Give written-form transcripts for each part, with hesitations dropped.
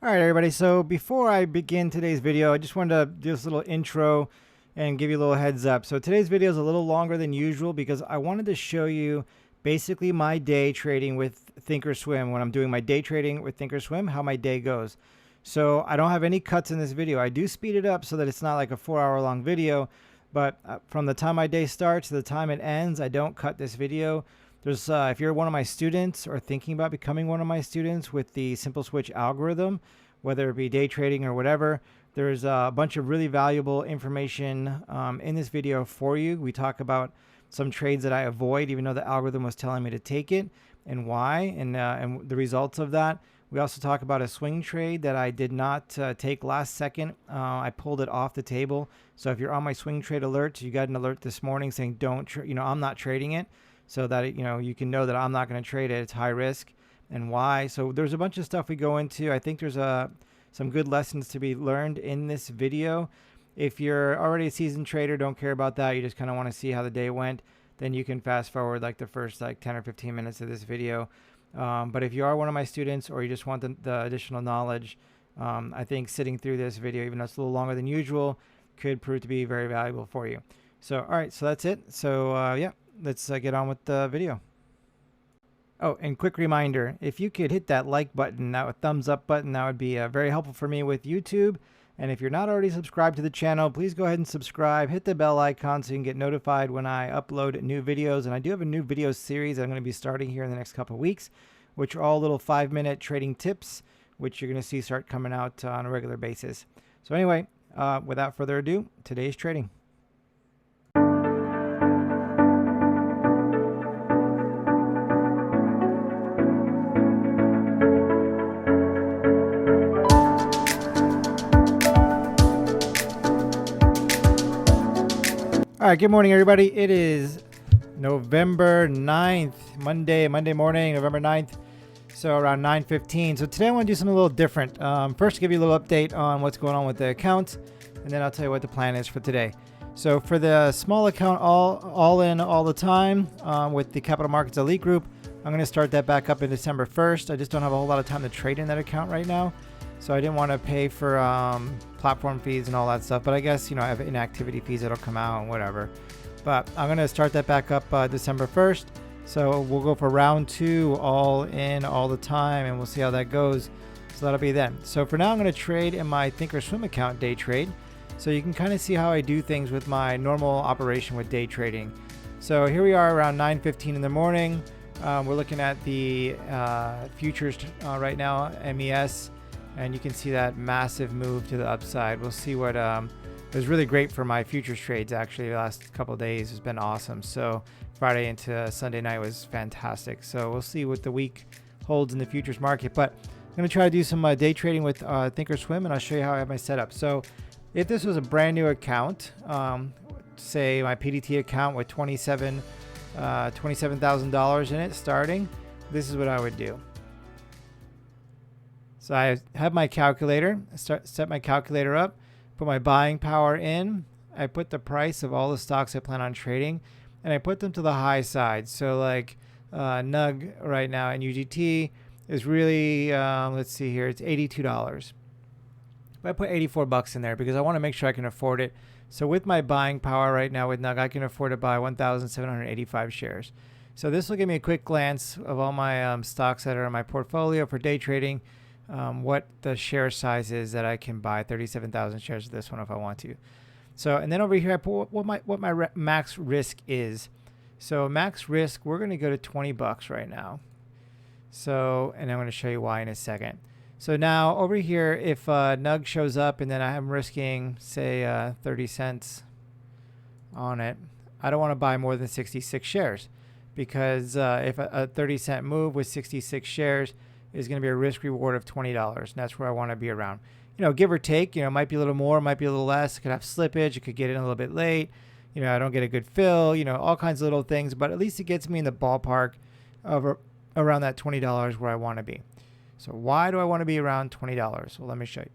All right, everybody. So before I begin today's video, I just wanted to do this little intro and give you a little heads up. So today's video is a little longer than usual because I wanted to show you basically my day trading with Thinkorswim. When I'm doing my day trading with Thinkorswim, how my day goes. So I don't have any cuts in this video. I do speed it up so that it's not like a 4-hour long video, but from the time my day starts to the time it ends, I don't cut this video. There's, if you're one of my students or thinking about becoming one of my students with the Simple Switch algorithm, whether it be day trading or whatever, there's a bunch of really valuable information in this video for you. We talk about some trades that I avoid, even though the algorithm was telling me to take it, and why, and the results of that. We also talk about a swing trade that I did not take last second. I pulled it off the table. So if you're on my swing trade alerts, you got an alert this morning saying I'm not trading it, so that you can know that I'm not going to trade it. It's high risk and why. So there's a bunch of stuff we go into. I think there's some good lessons to be learned in this video. If you're already a seasoned trader, don't care about that. You just kind of want to see how the day went, then you can fast forward like the first 10 or 15 minutes of this video. But if you are one of my students or you just want the additional knowledge, I think sitting through this video, even though it's a little longer than usual, could prove to be very valuable for you. So, all right, so that's it. So yeah, let's get on with the video. Oh, and quick reminder, if you could hit that like button, that thumbs up button, that would be very helpful for me with YouTube. And if you're not already subscribed to the channel, please go ahead and subscribe. Hit the bell icon so you can get notified when I upload new videos. And I do have a new video series I'm going to be starting here in the next couple of weeks, which are all little 5-minute trading tips, which you're going to see start coming out on a regular basis. So anyway, without further ado, today's trading. All right, good morning, everybody. It is November 9th, Monday morning, November 9th, so around 9:15. So today I want to do something a little different. First, give you a little update on what's going on with the account, and then I'll tell you what the plan is for today. So for the small account, all in all the time with the Capital Markets Elite Group, I'm going to start that back up in December 1st. I just don't have a whole lot of time to trade in that account right now, so I didn't want to pay for platform fees and all that stuff. But I guess, I have inactivity fees that'll come out and whatever. But I'm going to start that back up December 1st. So we'll go for round 2, all in all the time, and we'll see how that goes. So that'll be then. So for now, I'm going to trade in my Thinkorswim account, day trade. So you can kind of see how I do things with my normal operation with day trading. So here we are around 9:15 in the morning. We're looking at the futures right now, MES. And you can see that massive move to the upside. We'll see what it was really great for my futures trades. Actually, the last couple of days has been awesome. So Friday into Sunday night was fantastic. So we'll see what the week holds in the futures market. But I'm going to try to do some day trading with Thinkorswim, and I'll show you how I have my setup. So if this was a brand new account, say my PDT account with $27,000 in it starting, this is what I would do. So I have my calculator, set my calculator up, put my buying power in. I put the price of all the stocks I plan on trading, and I put them to the high side. So like NUG right now and UGT is really, let's see here, it's $82. But I put $84 in there because I want to make sure I can afford it. So with my buying power right now with NUG, I can afford to buy 1,785 shares. So this will give me a quick glance of all my stocks that are in my portfolio for day trading. What the share size is that I can buy 37,000 shares of this one if I want to. So, and then over here I put what my max risk is. So max risk, we're going to go to $20 right now. So, and I'm going to show you why in a second. So now over here, if NUG shows up and then I'm risking say 30 cents on it, I don't want to buy more than 66 shares because if a 30-cent move with 66 shares is going to be a risk reward of $20, and that's where I want to be around. Give or take, it might be a little more, might be a little less. It could have slippage. It could get in a little bit late. I don't get a good fill, all kinds of little things, but at least it gets me in the ballpark of around that $20 where I want to be. So why do I want to be around $20? Well, let me show you.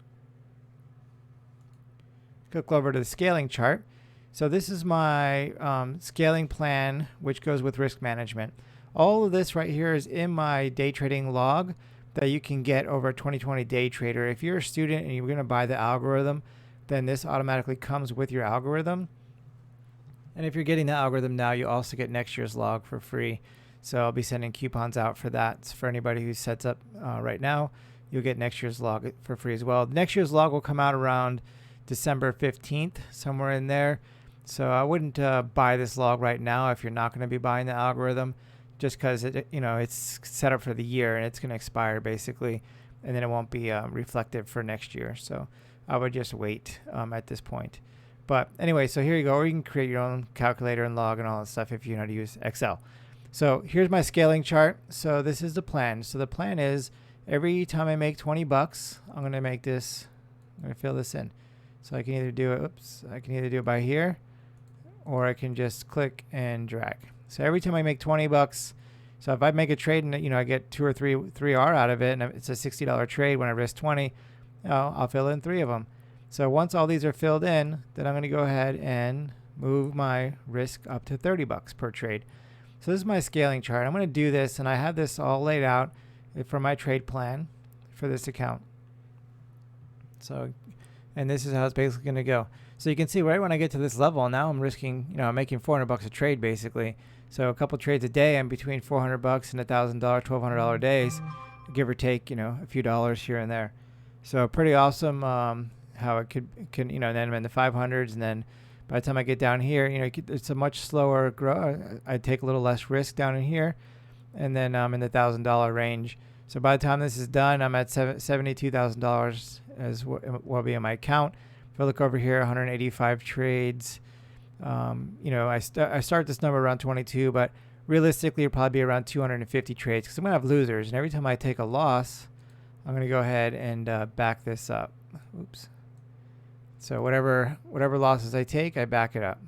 Click over to the scaling chart. So this is my scaling plan, which goes with risk management. All of this right here is in my day trading log, that you can get over a 2020 day trader. If you're a student and you're going to buy the algorithm, then this automatically comes with your algorithm. And if you're getting the algorithm now, you also get next year's log for free. So I'll be sending coupons out for that. For anybody who sets up right now, you'll get next year's log for free as well. Next year's log will come out around December 15th, somewhere in there. So I wouldn't buy this log right now if you're not going to be buying the algorithm, just because it's set up for the year and it's going to expire basically, and then it won't be reflective for next year. So I would just wait at this point. But anyway, so here you go. Or you can create your own calculator and log and all that stuff if you know how to use Excel. So here's my scaling chart. So this is the plan. So the plan is every time I make 20 bucks, I'm going to fill this in. So I can either do it by here, or I can just click and drag. So every time I make 20 bucks, so if I make a trade and I get 2 or 3 R out of it, and it's a $60 trade when I risk 20, I'll fill in 3 of them. So once all these are filled in, then I'm going to go ahead and move my risk up to 30 bucks per trade. So this is my scaling chart. I'm going to do this, and I have this all laid out for my trade plan for this account. So, and this is how it's basically going to go. So you can see right when I get to this level, now I'm risking, I'm making 400 bucks a trade basically. So a couple trades a day, I'm between 400 bucks and $1,000, $1,200 days, give or take, a few dollars here and there. So pretty awesome how it can then I'm in the 500s, and then by the time I get down here, it's a much slower grow. I take a little less risk down in here, and then I'm in the $1,000 range. So by the time this is done, I'm at $72,000 as will be in my account. If I look over here, 185 trades. I start this number around 22, but realistically, it'll probably be around 250 trades because I'm gonna have losers, and every time I take a loss, I'm gonna go ahead and back this up. Oops. So whatever losses I take, I back it up.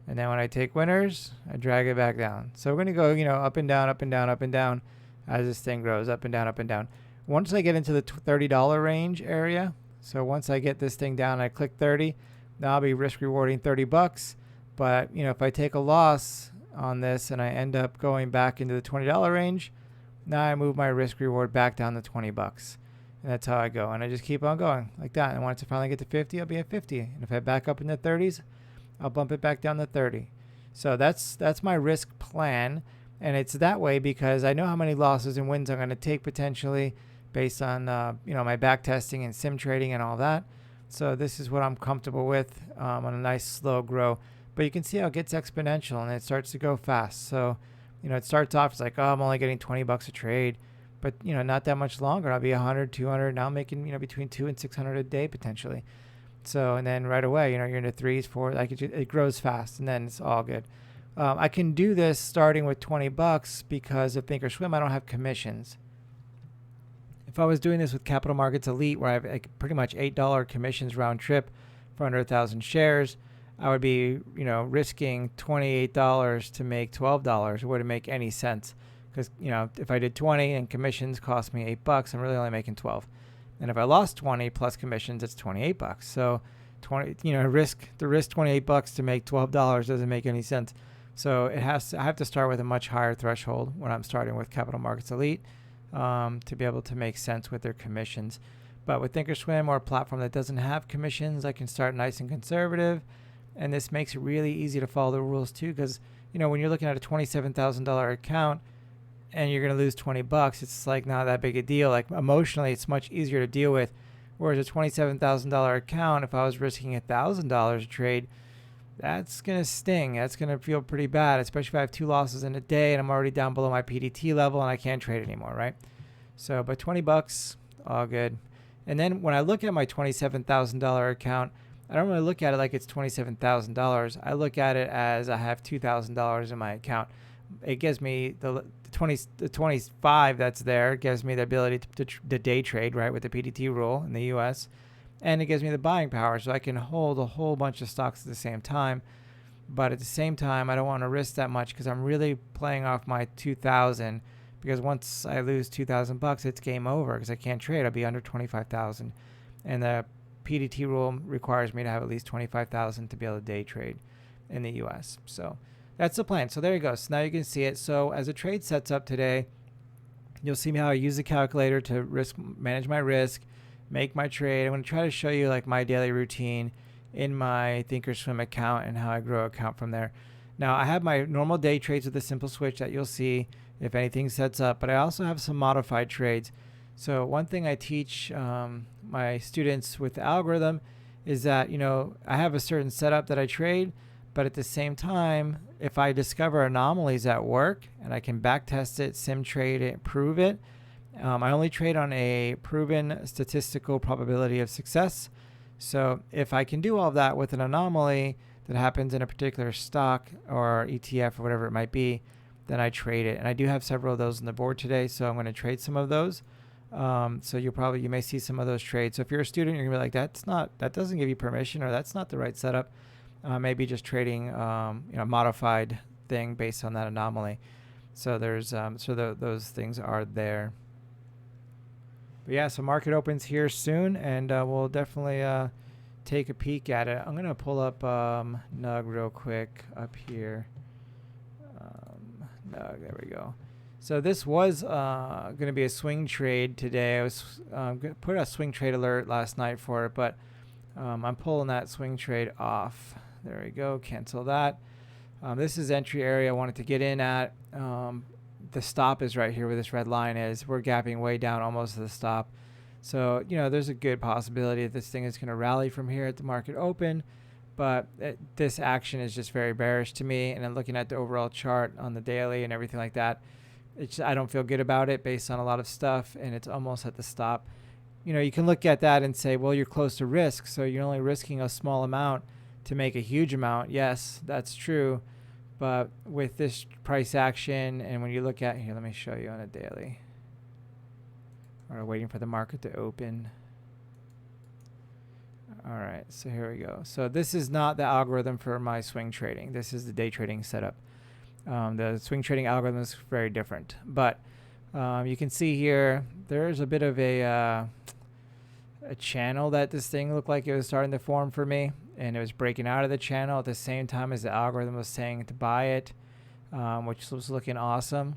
And then when I take winners, I drag it back down. So we're going to go, up and down, up and down, up and down as this thing grows, up and down, up and down. Once I get into the $30 range area, so once I get this thing down, I click 30, now I'll be risk rewarding 30 bucks. But, if I take a loss on this and I end up going back into the $20 range, now I move my risk reward back down to 20 bucks. And that's how I go. And I just keep on going like that. And once I finally get to 50, I'll be at 50. And if I back up in the 30s, I'll bump it back down to 30. So that's my risk plan. And it's that way because I know how many losses and wins I'm going to take potentially based on, my back testing and sim trading and all that. So this is what I'm comfortable with on a nice slow grow. But you can see how it gets exponential and it starts to go fast. So, it starts off, it's like, I'm only getting 20 bucks a trade. But, not that much longer. I'll be 100, 200. Now I'm making, between 200 and 600 a day potentially. So, and then right away, you're in the 3s, 4s. It grows fast, and then it's all good. I can do this starting with 20 bucks because of Thinkorswim. I don't have commissions. If I was doing this with Capital Markets Elite, where I have pretty much $8 commissions round trip for under 1,000 shares, I would be, risking $28 to make $12. It wouldn't make any sense. Because, if I did 20 and commissions cost me $8, I'm really only making 12. And if I lost 20 plus commissions, it's $28. So 20, risk $28 to make $12 doesn't make any sense. So I have to start with a much higher threshold when I'm starting with Capital Markets Elite to be able to make sense with their commissions. But with Thinkorswim or a platform that doesn't have commissions, I can start nice and conservative. And this makes it really easy to follow the rules too, because, when you're looking at a $27,000 account, and you're going to lose 20 bucks, it's like not that big a deal. Like emotionally, it's much easier to deal with. Whereas a $27,000 account, if I was risking $1,000 a trade, that's going to sting. That's going to feel pretty bad, especially if I have 2 losses in a day and I'm already down below my PDT level and I can't trade anymore, right? So, but 20 bucks, all good. And then when I look at my $27,000 account, I don't really look at it like it's $27,000. I look at it as I have $2,000 in my account. It gives me the 25 that's there, gives me the ability to day trade, right, with the PDT rule in the US, and it gives me the buying power, so I can hold a whole bunch of stocks at the same time. But at the same time, I don't want to risk that much because I'm really playing off my 2,000, because once I lose 2,000 bucks, it's game over because I can't trade. I'll be under 25,000, and the PDT rule requires me to have at least 25,000 to be able to day trade in the US. So that's the plan. So there you go. So now you can see it. So as a trade sets up today, You'll see how I use the calculator to manage my risk, make my trade. I'm going to try to show you like my daily routine in my Thinkorswim account and how I grow account from there. Now I have my normal day trades with a simple switch that you'll see if anything sets up, but I also have some modified trades. So one thing I teach my students with the algorithm is that, I have a certain setup that I trade, but at the same time, if I discover anomalies at work and I can back test it, sim trade it, prove it, I only trade on a proven statistical probability of success. So if I can do all of that with an anomaly that happens in a particular stock or ETF or whatever it might be, then I trade it. And I do have several of those on the board today, so I'm going to trade some of those. So you may see some of those trades. So if you're a student, you're gonna be like, that doesn't give you permission, or that's not the right setup. Maybe just trading, modified thing based on that anomaly. So there's those things are there. But yeah, so market opens here soon, and we'll definitely take a peek at it. I'm gonna pull up NUG real quick up here. NUG, there we go. So this was going to be a swing trade today. I was put a swing trade alert last night for it, but I'm pulling that swing trade off. There we go. Cancel that. This is entry area I wanted to get in at. The stop is right here where this red line is. We're gapping way down almost to the stop. So, there's a good possibility that this thing is going to rally from here at the market open. But this action is just very bearish to me. And then looking at the overall chart on the daily and everything like that, I don't feel good about it based on a lot of stuff, and it's almost at the stop. You can look at that and say, well, you're close to risk, so you're only risking a small amount to make a huge amount. Yes, that's true, but with this price action, and when you look at here, let me show you on a daily. We're waiting for the market to open. All right, so here we go. So this is not the algorithm for my swing trading. This is the day trading setup. The swing trading algorithm is very different, but you can see here there's a bit of a channel that this thing looked like it was starting to form for me, and it was breaking out of the channel at the same time as the algorithm was saying to buy it, which was looking awesome.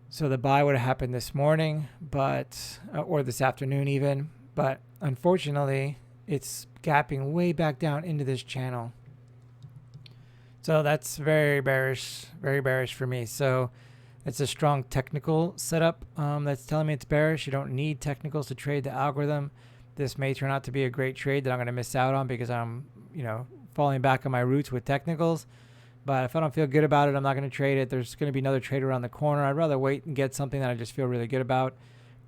So the buy would have happened this morning, but or this afternoon even, but unfortunately it's gapping way back down into this channel. So that's very bearish for me. So it's a strong technical setup that's telling me it's bearish. You don't need technicals to trade the algorithm. This may turn out to be a great trade that I'm going to miss out on because I'm, falling back on my roots with technicals. But if I don't feel good about it, I'm not going to trade it. There's going to be another trade around the corner. I'd rather wait and get something that I just feel really good about,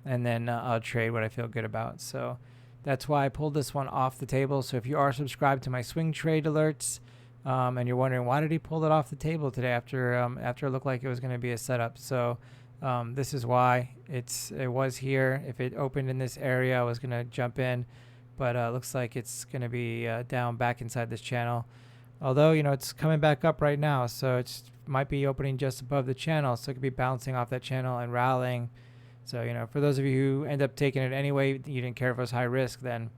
and then I'll trade what I feel good about. So that's why I pulled this one off the table. So if you are subscribed to my swing trade alerts, and you're wondering why did he pull it off the table today after it looked like it was going to be a setup. So this is why it was here. If it opened in this area, I was going to jump in, but looks like it's going to be down back inside this channel. Although, it's coming back up right now, so it might be opening just above the channel, so it could be bouncing off that channel and rallying. So, for those of you who end up taking it anyway, you didn't care if it was high risk, then,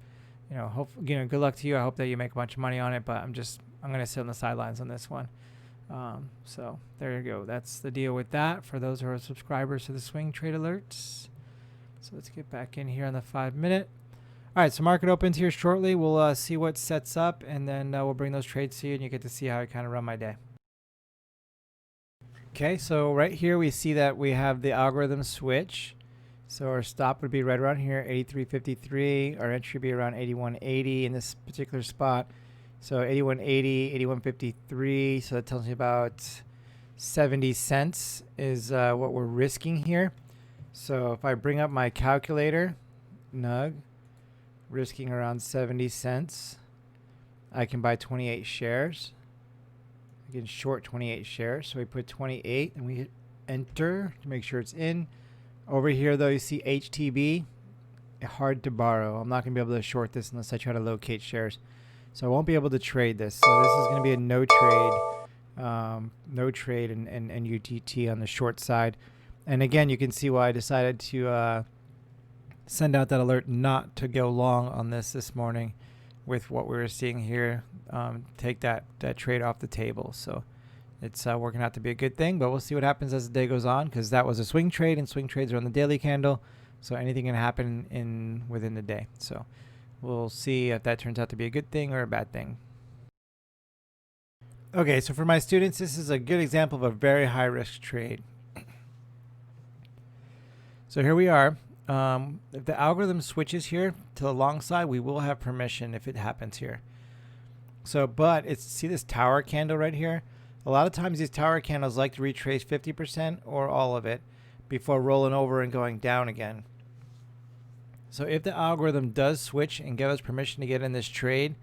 good luck to you. I hope that you make a bunch of money on it, but I'm going to sit on the sidelines on this one. So there you go. That's the deal with that for those who are subscribers to the swing trade alerts. So let's get back in here on the 5-minute. All right, so market opens here shortly. We'll see what sets up, and then we'll bring those trades to you, and you get to see how I kind of run my day. Okay, so right here we see that we have the algorithm switch. So our stop would be right around here, 83.53. Our entry would be around 81.80 in this particular spot. So 81.80, 81.53. So that tells me about 70 cents is what we're risking here. So if I bring up my calculator, NUG, risking around 70 cents. I can buy 28 shares. I can short 28 shares. So we put 28 and we hit enter to make sure it's in. Over here though, you see HTB, hard to borrow. I'm not going to be able to short this unless I try to locate shares. So I won't be able to trade this. So this is going to be a no trade and UTT on the short side. And again, you can see why I decided to send out that alert not to go long on this morning with what we were seeing here. Take that trade off the table. So it's working out to be a good thing, but we'll see what happens as the day goes on, because that was a swing trade, and swing trades are on the daily candle, so anything can happen within the day. So we'll see if that turns out to be a good thing or a bad thing. Okay, so for my students, this is a good example of a very high risk trade. So here we are. If the algorithm switches here to the long side, we will have permission if it happens here. So, but see this tower candle right here? A lot of times these tower candles like to retrace 50% or all of it before rolling over and going down again. So if the algorithm does switch and give us permission to get in this trade,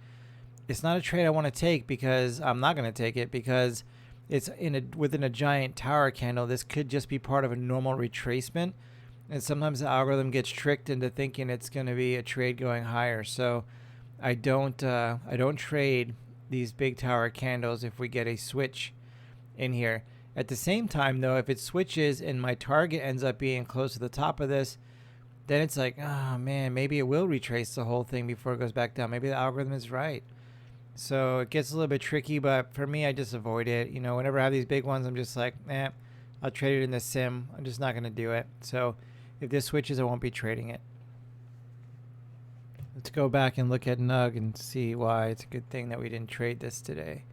it's not a trade I want to take, because I'm not going to take it, because it's within a giant tower candle. This could just be part of a normal retracement, and sometimes the algorithm gets tricked into thinking it's going to be a trade going higher. So I don't trade these big tower candles if we get a switch in here. At the same time, though, if it switches and my target ends up being close to the top of this, then it's like, oh man, maybe it will retrace the whole thing before it goes back down. Maybe the algorithm is right. So it gets a little bit tricky, but for me, I just avoid it. You know, whenever I have these big ones, I'm just like, I'll trade it in the sim. I'm just not going to do it. So if this switches, I won't be trading it. Let's go back and look at NUG and see why it's a good thing that we didn't trade this today.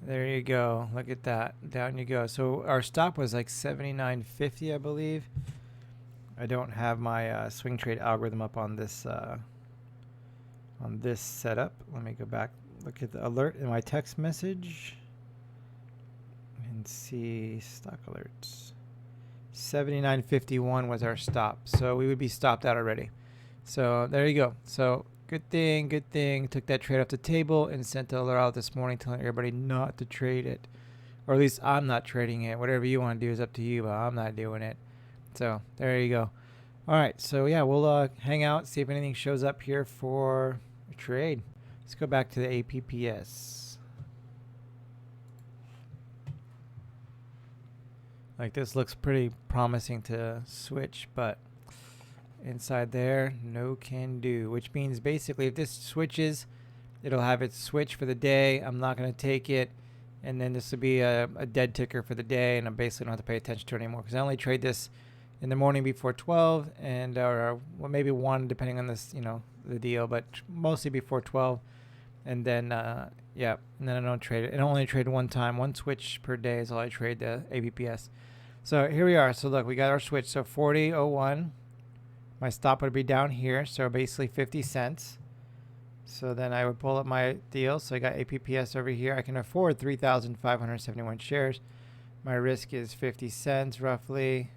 There you go. Look at that. Down you go. So our stop was like 79.50, I believe. I don't have my swing trade algorithm up on this setup. Let me go back, look at the alert in my text message, and see stock alerts. 79.51 was our stop, so we would be stopped out already. So there you go. So good thing. Took that trade off the table and sent the alert out this morning telling everybody not to trade it. Or at least I'm not trading it. Whatever you want to do is up to you, but I'm not doing it. So there you go. All right. So yeah, we'll hang out, see if anything shows up here for a trade. Let's go back to the APPS. Like, this looks pretty promising to switch, but inside there, no can do, which means basically if this switches, it'll have its switch for the day. I'm not going to take it, and then this will be a dead ticker for the day, and I basically don't have to pay attention to it anymore, because I only trade this in the morning before 12, and or well, maybe 1 depending on this, the deal, but mostly before 12. And then yeah, and then I don't trade it. And I only trade one time. One switch per day is all I trade the ABPS. So here we are. So look, we got our switch. So 40.01. My stop would be down here, so basically 50 cents. So then I would pull up my deal. So I got APPS over here. I can afford 3,571 shares. My risk is 50 cents roughly.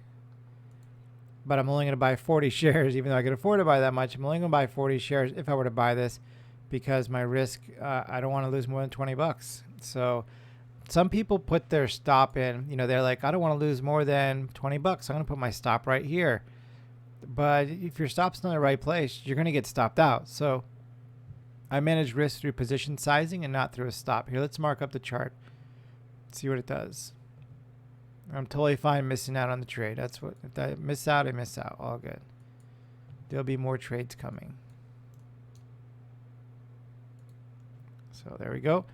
But I'm only going to buy 40 shares, even though I could afford to buy that much. I'm only going to buy 40 shares if I were to buy this, because my risk, I don't want to lose more than 20 bucks. So some people put their stop in, they're like, I don't want to lose more than 20 bucks. I'm going to put my stop right here. But if your stop's not in the right place, you're going to get stopped out. So I manage risk through position sizing and not through a stop. Here, let's mark up the chart. See what it does. I'm totally fine missing out on the trade. That's what, if I miss out, I miss out. All good. There'll be more trades coming. So there we go.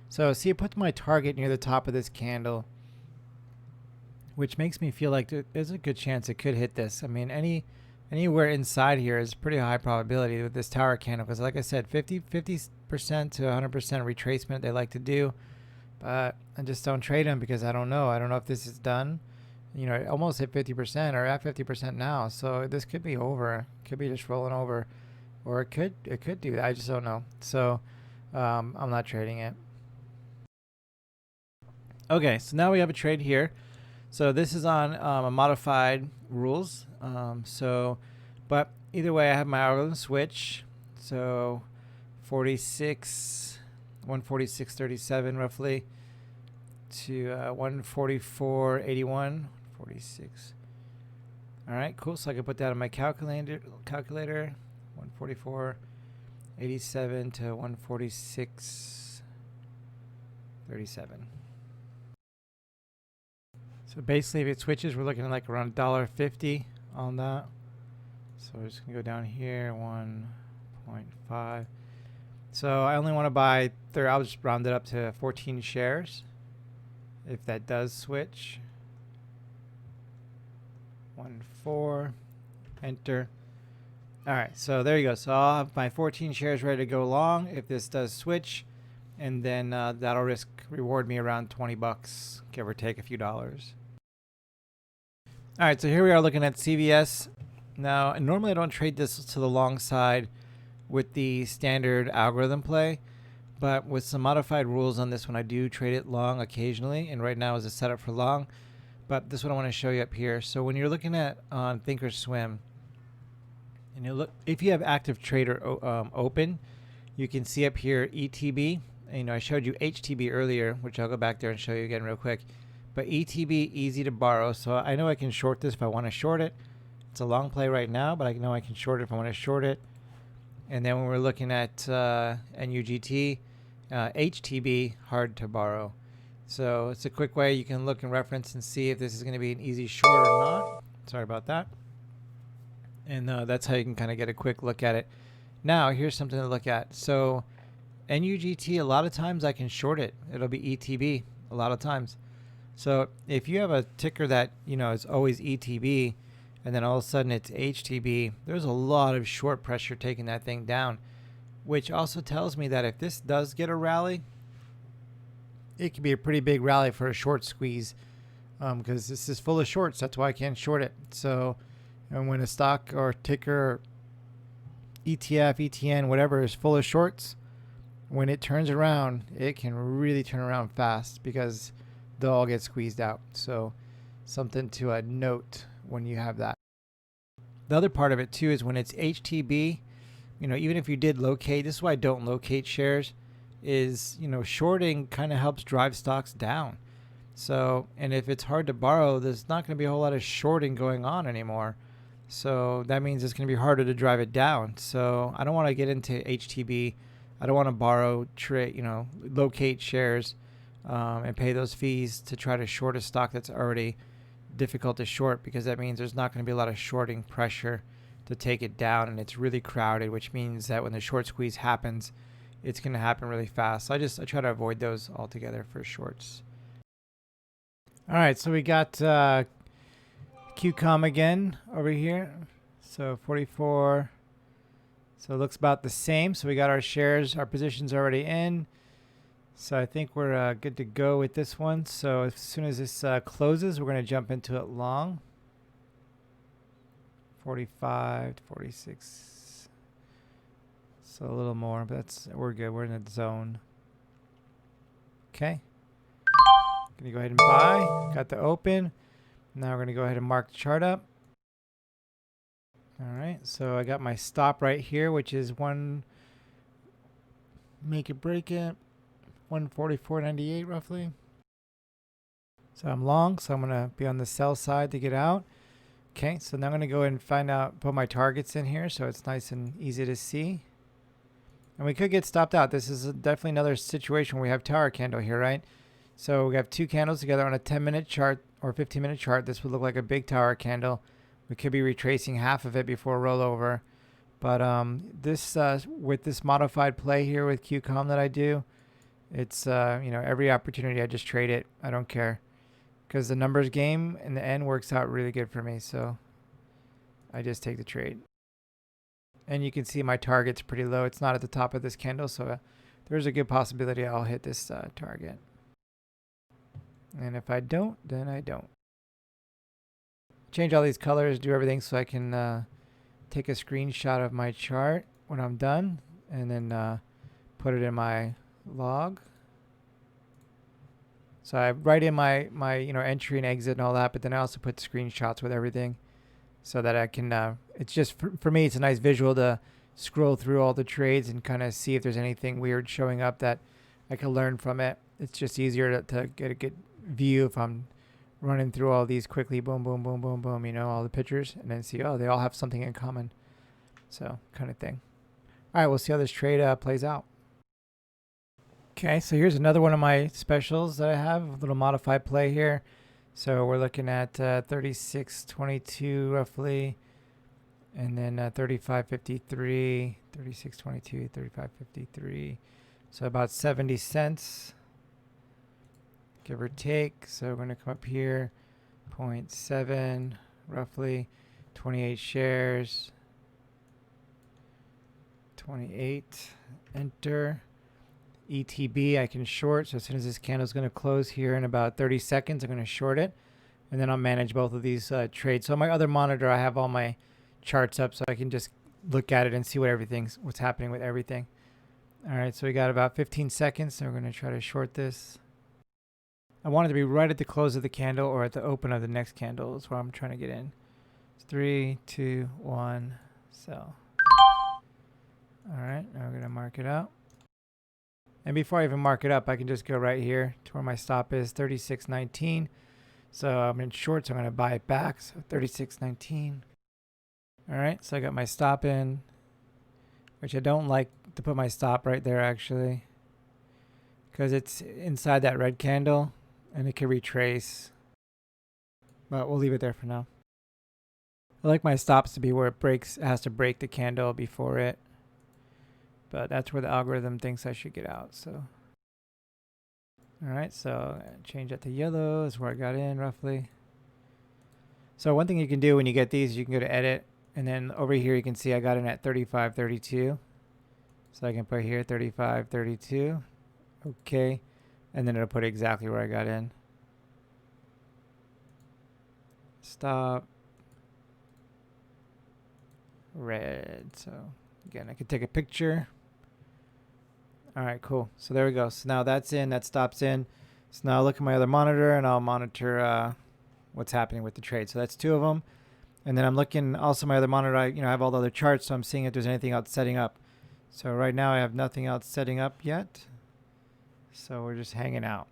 So see, it puts my target near the top of this candle, which makes me feel like there's a good chance it could hit this. I mean, anywhere inside here is pretty high probability with this tower candle, because like I said, 50% to 100% retracement they like to do. But I just don't trade them because I don't know. I don't know if this is done. It almost hit 50% or at 50% now. So this could be over. Could be just rolling over, or it could do that. I just don't know. So I'm not trading it. Okay, so now we have a trade here. So this is on a modified rules. But either way, I have my algorithm switch. So 146.37 roughly to 144.81. 46. All right, cool. So I can put that on my calculator. 144.87 to 146.37. So basically, if it switches, we're looking at like around $1.50 on that. So we're just gonna go down here, 1.5. So I only want to buy I'll just round it up to 14 shares. if that does switch. 1-4, enter. All right, so there you go. So I'll have my 14 shares ready to go long if this does switch, and then that'll reward me around 20 bucks, give or take a few dollars. All right, so here we are looking at CVS. Now, normally I don't trade this to the long side with the standard algorithm play, but with some modified rules on this one, I do trade it long occasionally, and right now is a setup for long. But this is what I want to show you up here. So when you're looking at on Thinkorswim, and you look, if you have active trader open, you can see up here ETB. And, I showed you HTB earlier, which I'll go back there and show you again real quick. But ETB, easy to borrow. So I know I can short this if I want to short it. It's a long play right now, but I know I can short it if I want to short it. And then when we're looking at NUGT, HTB, hard to borrow. So it's a quick way you can look and reference and see if this is going to be an easy short or not. Sorry about that. And that's how you can kind of get a quick look at it. Now, here's something to look at. So NUGT, a lot of times I can short it. It'll be ETB a lot of times. So if you have a ticker that, is always ETB, and then all of a sudden it's HTB, there's a lot of short pressure taking that thing down, which also tells me that if this does get a rally, it could be a pretty big rally for a short squeeze, because this is full of shorts. That's why I can't short it. So, and when a stock or ticker, ETF, ETN, whatever is full of shorts, when it turns around, it can really turn around fast because they'll all get squeezed out. So something to note when you have that. The other part of it too is when it's HTB, even if you did locate, this is why I don't locate shares, is, shorting kind of helps drive stocks down. So, and if it's hard to borrow, there's not going to be a whole lot of shorting going on anymore. So that means it's going to be harder to drive it down. So I don't want to get into HTB. I don't want to borrow, locate shares and pay those fees to try to short a stock that's already difficult to short, because that means there's not going to be a lot of shorting pressure to take it down, and it's really crowded, which means that when the short squeeze happens, it's going to happen really fast. So I try to avoid those altogether for shorts. All right, so we got QCOM again over here. So 44. So it looks about the same. So we got our shares, our positions already in. So I think we're good to go with this one. So as soon as this closes, we're going to jump into it long. 45 to 46. So a little more, but we're good. We're in the zone. Okay. Gonna go ahead and buy. Got the open. Now we're gonna go ahead and mark the chart up. All right. So I got my stop right here, which is make it break it. 144.98 roughly. So I'm long, so I'm gonna be on the sell side to get out. Okay. So now I'm gonna go ahead and put my targets in here, so it's nice and easy to see. And we could get stopped out. This is definitely another situation where we have tower candle here, right? So we have two candles together on a 10-minute chart or 15-minute chart. This would look like a big tower candle. We could be retracing half of it before rollover. But with this modified play here with QCOM that I do, it's every opportunity I just trade it. I don't care, because the numbers game in the end works out really good for me. So I just take the trade. And you can see my target's pretty low. It's not at the top of this candle, so there's a good possibility I'll hit this target. And if I don't, then I don't. Change all these colors, do everything so I can take a screenshot of my chart when I'm done, and then put it in my log. So I write in my entry and exit and all that, but then I also put screenshots with everything, so that I can, it's just, for me, it's a nice visual to scroll through all the trades and kind of see if there's anything weird showing up that I can learn from it. It's just easier to get a good view if I'm running through all these quickly, boom, boom, boom, boom, boom, all the pictures, and then see, oh, they all have something in common. So kind of thing. All right, we'll see how this trade plays out. Okay, so here's another one of my specials that I have, a little modified play here. So we're looking at 36.22 roughly, and then 35.53, 36.22, 35.53. So about 70 cents. give or take. So we're going to come up here, 0.7, roughly 28 shares, 28, enter. ETB I can short, so as soon as this candle is going to close here in about 30 seconds, I'm going to short it, and then I'll manage both of these trades. So on my other monitor, I have all my charts up, so I can just look at it and see what's happening with everything. All right, so we got about 15 seconds, so we're going to try to short this. I want it to be right at the close of the candle or at the open of the next candle is where I'm trying to get in. It's 3, 2, 1, sell. All right, now we're going to mark it out. And before I even mark it up, I can just go right here to where my stop is, 36.19. So I'm in short, so I'm going to buy it back. So 36.19. All right, so I got my stop in, which I don't like to put my stop right there actually, because it's inside that red candle and it can retrace. But we'll leave it there for now. I like my stops to be where it has to break the candle before it. But that's where the algorithm thinks I should get out. So, all right, so change that to yellow is where I got in roughly. So one thing you can do when you get these, you can go to edit, and then over here you can see I got in at 35.32. So I can put here 35.32. Okay, and then it'll put exactly where I got in. Stop. Red. So again, I could take a picture. All right, cool. So there we go. So now that's in, that stops in. So now I'll look at my other monitor and I'll monitor what's happening with the trade. So that's 2 of them. And then I'm looking also my other monitor. I have all the other charts, so I'm seeing if there's anything else setting up. So right now I have nothing else setting up yet. So we're just hanging out.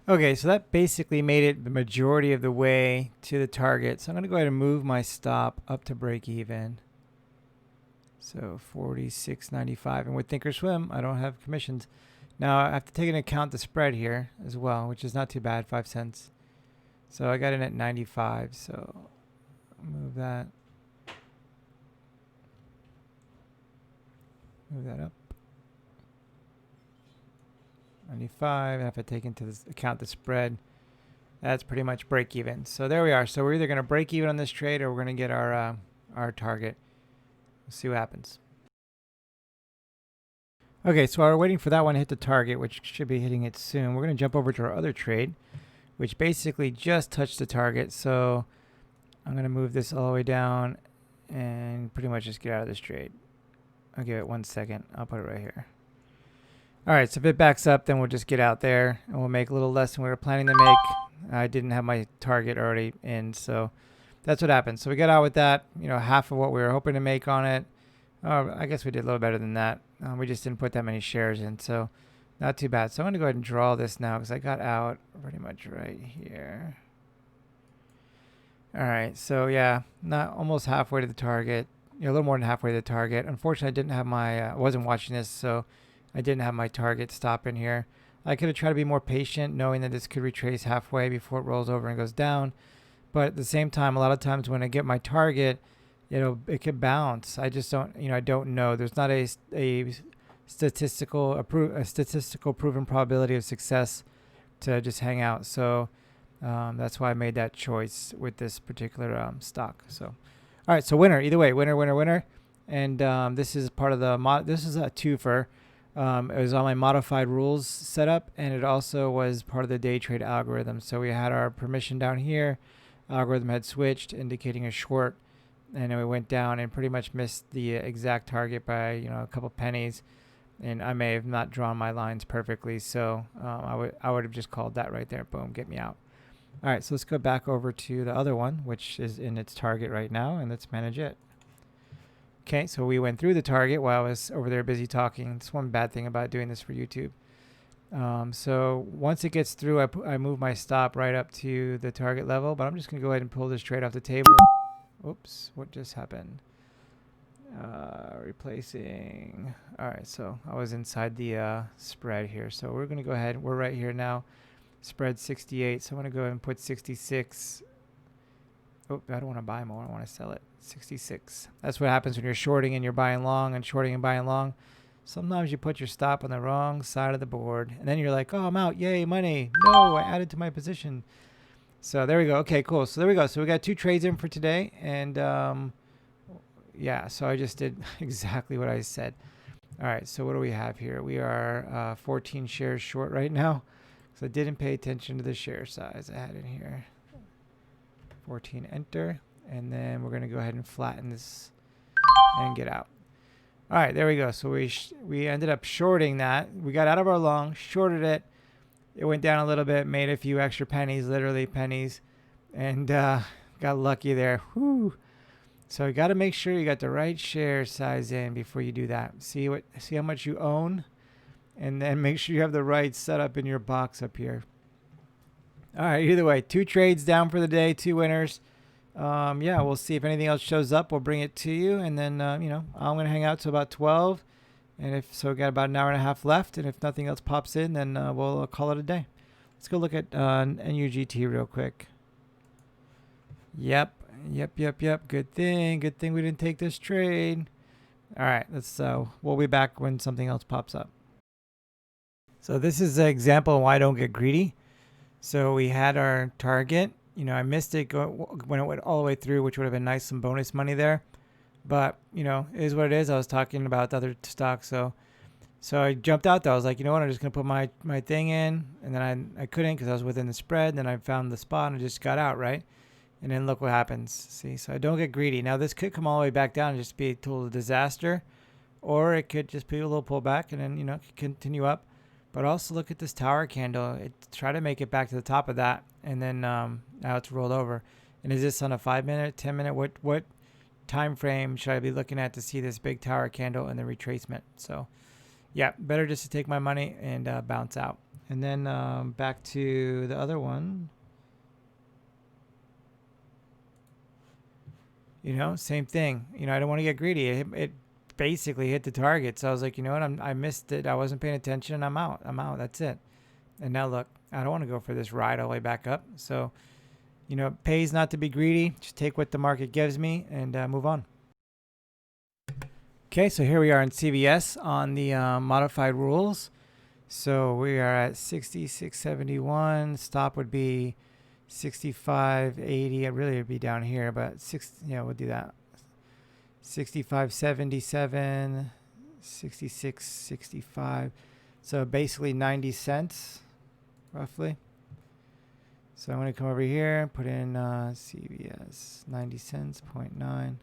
Okay, so that basically made it the majority of the way to the target. So I'm going to go ahead and move my stop up to break even. So 46.95, and with Thinkorswim, I don't have commissions. Now I have to take into account the spread here as well, which is not too bad, 5 cents. So I got in at 95, so move that. Move that up. 95, and if I take into account the spread, that's pretty much break even. So there we are. So we're either going to break even on this trade or we're going to get our target. We'll see what happens. Okay, so while we're waiting for that one to hit the target, which should be hitting it soon, we're going to jump over to our other trade, which basically just touched the target. So I'm going to move this all the way down and pretty much just get out of this trade. I'll give it 1 second. I'll put it right here. All right, so if it backs up, then we'll just get out there and we'll make a little less than we were planning to make. I didn't have my target already in, so that's what happened. So we got out with that, half of what we were hoping to make on it. I guess we did a little better than that. We just didn't put that many shares in, so not too bad. So I'm going to go ahead and draw this now because I got out pretty much right here. All right, so yeah, not almost halfway to the target. A little more than halfway to the target. Unfortunately, I didn't have my, I wasn't watching this, so I didn't have my target stop in here. I could have tried to be more patient, knowing that this could retrace halfway before it rolls over and goes down. But at the same time, a lot of times when I get my target, it could bounce. I just don't, I don't know. There's not a statistical proven probability of success to just hang out. So that's why I made that choice with this particular stock. So, all right. So winner, either way, winner. And this is part of the this is a twofer. It was on my modified rules setup, and it also was part of the day trade algorithm. So we had our permission down here. Algorithm had switched, indicating a short, and then we went down and pretty much missed the exact target by a couple pennies. And I may have not drawn my lines perfectly, so I would have just called that right there. Boom, get me out. All right, so let's go back over to the other one, which is in its target right now, and let's manage it. Okay, so we went through the target while I was over there busy talking. That's one bad thing about doing this for YouTube. So once it gets through, I move my stop right up to the target level, but I'm just going to go ahead and pull this trade off the table. Oops, what just happened? Replacing. All right, so I was inside the spread here. So we're going to go ahead. We're right here now. Spread 68. So I'm going to go ahead and put 66. Oh, I don't want to buy more. I want to sell it. 66. That's what happens when you're shorting and you're buying long and shorting and buying long. Sometimes you put your stop on the wrong side of the board, and then you're like, oh, I'm out. Yay, money. No, I added to my position. So there we go. Okay, cool. So there we go. So we got 2 trades in for today. And yeah, so I just did exactly what I said. All right, so what do we have here? We are 14 shares short right now. So I didn't pay attention to the share size I had in here. 14, enter. And then we're going to go ahead and flatten this and get out. All right, there we go. So we ended up shorting that. We got out of our long, shorted it. It went down a little bit, made a few extra pennies, literally pennies, and got lucky there. Whew. So you got to make sure you got the right share size in before you do that. See how much you own, and then make sure you have the right setup in your box up here. All right, either way, 2 trades down for the day, 2 winners. Yeah, we'll see if anything else shows up. We'll bring it to you, and then I'm going to hang out till about 12. And if so, we got about an hour and a half left. And if nothing else pops in, then we'll call it a day. Let's go look at NUGT real quick. Yep. Good thing we didn't take this trade. All right, let's. We'll be back when something else pops up. So this is an example of why I don't get greedy. So we had our target. I missed it when it went all the way through, which would have been nice, some bonus money there. But, it is what it is. I was talking about the other stocks. So I jumped out, though. I was like, you know what? I'm just going to put my thing in. And then I couldn't because I was within the spread. And then I found the spot and I just got out, right? And then look what happens. See, so I don't get greedy. Now, this could come all the way back down and just be a total disaster. Or it could just be a little pullback and then, continue up. But also look at this tower candle. Try to make it back to the top of that. And then now it's rolled over. And is this on a 5-minute, 10-minute? What time frame should I be looking at to see this big tower candle and the retracement? So, yeah, better just to take my money and bounce out. And then back to the other one. Same thing. I don't want to get greedy. It basically hit the target. So I was like, you know what? I missed it. I wasn't paying attention. I'm out. That's it. And now look, I don't want to go for this ride all the way back up. So, it pays not to be greedy. Just take what the market gives me and move on. Okay, so here we are in CVS on the modified rules. So we are at 66.71. Stop would be 65.80. Really, it'd be down here, but we'll do that. 65.77, 66.65. So basically 90 cents, roughly. So I'm going to come over here, put in CVS 90 cents, 0.9,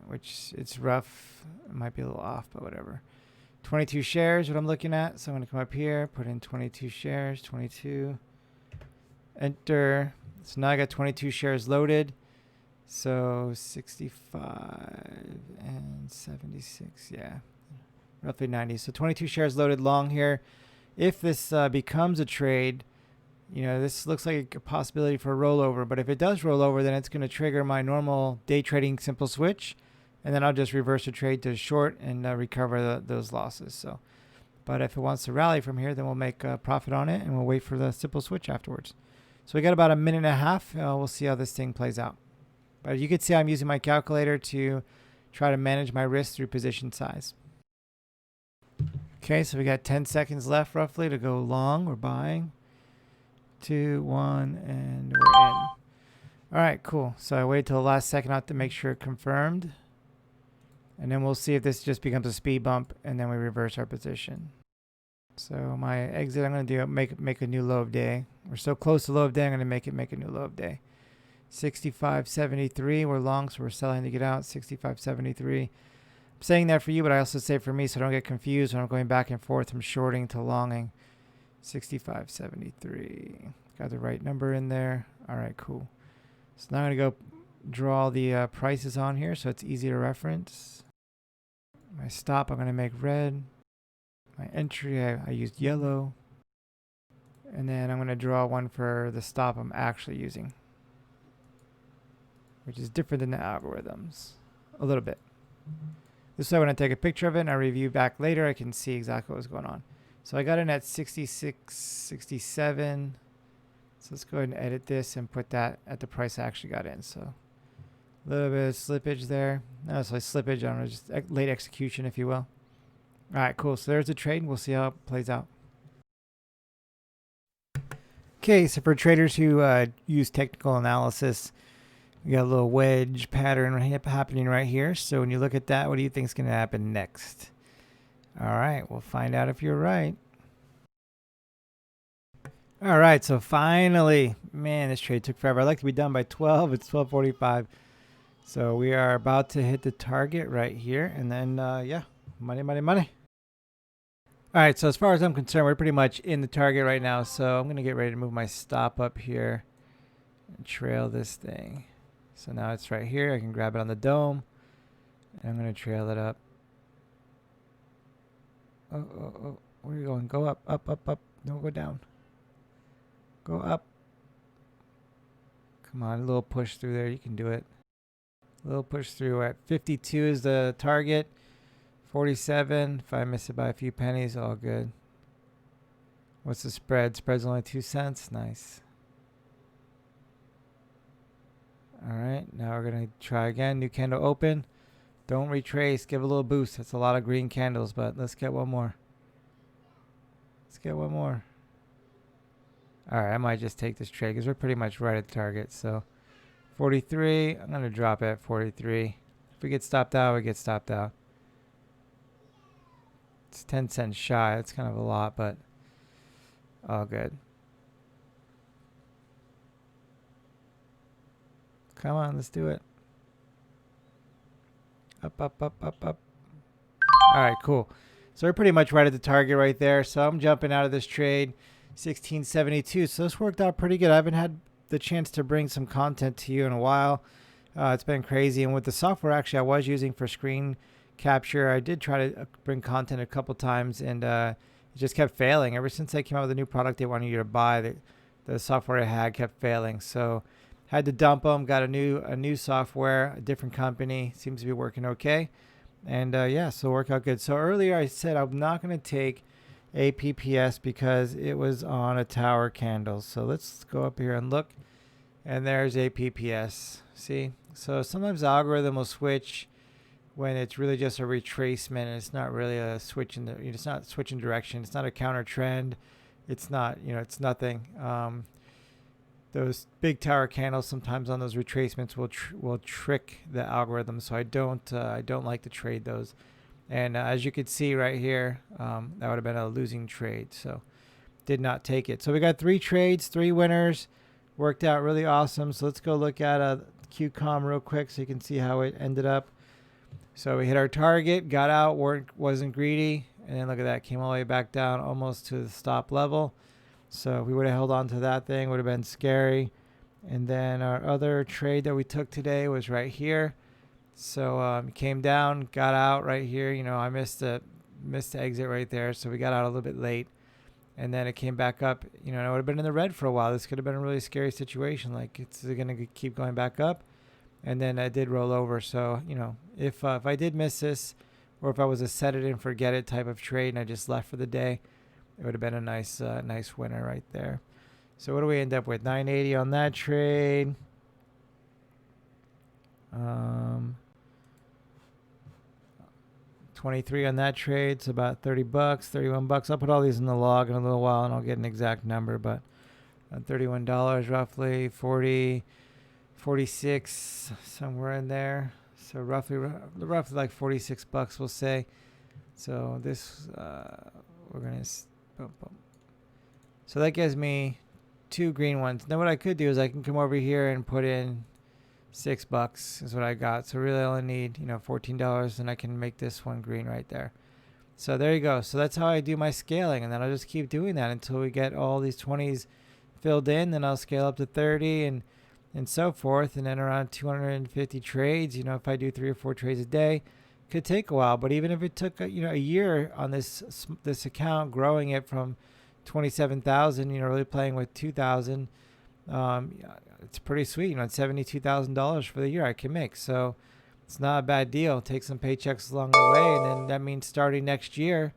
which it's rough. It might be a little off, but whatever. 22 shares, what I'm looking at. So I'm going to come up here, put in 22 shares, 22, enter. So now I got 22 shares loaded. So 65 and 76, yeah, roughly 90. So 22 shares loaded long here. If this becomes a trade, this looks like a possibility for a rollover. But if it does roll over, then it's going to trigger my normal day trading simple switch. And then I'll just reverse the trade to short and recover those losses. So, but if it wants to rally from here, then we'll make a profit on it and we'll wait for the simple switch afterwards. So we got about a minute and a half. We'll see how this thing plays out. But you can see I'm using my calculator to try to manage my risk through position size. Okay, so we got 10 seconds left roughly to go long. We're buying. 2, 1, and we're in. All right, cool. So I waited till the last second out to make sure it confirmed. And then we'll see if this just becomes a speed bump and then we reverse our position. So my exit, I'm going to do make a new low of day. We're so close to low of day, I'm going to make a new low of day. 65.73. We're long, so we're selling to get out. 65.73. I'm saying that for you, but I also say for me, so I don't get confused when I'm going back and forth from shorting to longing. 65.73. Got the right number in there. All right, cool. So now I'm going to go draw the prices on here so it's easy to reference. My stop, I'm going to make red. My entry, I used yellow. And then I'm going to draw one for the stop I'm actually using, which is different than the algorithms a little bit. This way when I take a picture of it and I review back later, I can see exactly what's going on. So I got in at 66, 67. So let's go ahead and edit this and put that at the price I actually got in. So a little bit of slippage there. Not necessarily slippage, I don't know, just late execution, if you will. All right, cool. So there's the trade. We'll see how it plays out. Okay, so for traders who use technical analysis, we got a little wedge pattern happening right here. So when you look at that, what do you think is going to happen next? All right, we'll find out if you're right. All right, so finally, man, this trade took forever. I'd like to be done by 12. It's 12:45. So we are about to hit the target right here. And then, yeah, money, money, money. All right, so as far as I'm concerned, we're pretty much in the target right now. So I'm going to get ready to move my stop up here and trail this thing. So now it's right here. I can grab it on the dome. And I'm going to trail it up. Oh. Where are you going? Go up, up, up, up. Don't go down. Go up. Come on, a little push through there. You can do it. A little push through. At 52 is the target. 47. If I miss it by a few pennies, all good. What's the spread? Spread's only 2 cents. Nice. All right, now we're going to try again. New candle open. Don't retrace. Give a little boost. That's a lot of green candles, but let's get one more. Let's get one more. All right, I might just take this trade because we're pretty much right at the target. So 43. I'm going to drop it at 43. If we get stopped out, we get stopped out. It's 10 cents shy. That's kind of a lot, but all good. Come on, let's do it. Up, up, up, up, up. All right, cool. So we're pretty much right at the target right there. So I'm jumping out of this trade, 1672. So this worked out pretty good. I haven't had the chance to bring some content to you in a while. It's been crazy. And with the software actually I was using for screen capture, I did try to bring content a couple times, and it just kept failing. Ever since they came out with a new product they wanted you to buy, the software I had kept failing. So had to dump them, got a new software, a different company. Seems to be working okay. And yeah, so it worked out good. So earlier I said I'm not going to take APPS because it was on a tower candle. So let's go up here and look. And there's APPS. See? So sometimes the algorithm will switch when it's really just a retracement, and it's not really a switch in it's not switching direction. It's not a counter trend. It's not, it's nothing. Those big tower candles sometimes on those retracements will trick the algorithm. So I don't like to trade those. And as you can see right here, that would have been a losing trade. So did not take it. So we got 3 trades, 3 winners. Worked out really awesome. So let's go look at QCOM real quick so you can see how it ended up. So we hit our target, got out, wasn't greedy, and then look at that, came all the way back down almost to the stop level. So if we would have held on to that thing, would have been scary. And then our other trade that we took today was right here. So came down, got out right here. I missed the exit right there, so we got out a little bit late. And then it came back up. And it would have been in the red for a while. This could have been a really scary situation. Like, it's going to keep going back up. And then I did roll over. So, if I did miss this, or if I was a set it and forget it type of trade and I just left for the day, it would have been a nice winner right there. So what do we end up with? 980 on that trade. 23 on that trade. It's about $30, $31. I'll put all these in the log in a little while and I'll get an exact number, but $31 roughly, 40, 46, somewhere in there. So roughly like $46, we'll say. So this, we're going to, so that gives me 2 green ones. Now what I could do is I can come over here and put in $6 is what I got. So really I only need, $14, and I can make this one green right there. So there you go. So that's how I do my scaling, and then I'll just keep doing that until we get all these 20s filled in. Then I'll scale up to 30 and so forth, and then around 250 trades. If I do 3 or 4 trades a day, could take a while. But even if it took a year on this account, growing it from 27,000, really playing with 2,000, it's pretty sweet. It's $72,000 for the year I can make. So it's not a bad deal. Take some paychecks along the way, and then that means starting next year,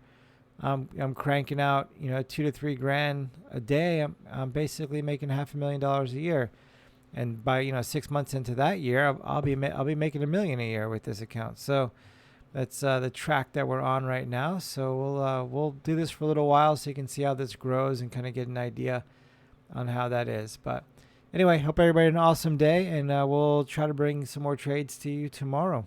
I'm cranking out, 2 to 3 grand a day. I'm basically making $500,000 a year. And by 6 months into that year, I'll be making $1 million a year with this account. So That's the track that we're on right now. So we'll do this for a little while so you can see how this grows and kind of get an idea on how that is. But anyway, hope everybody had an awesome day, and we'll try to bring some more trades to you tomorrow.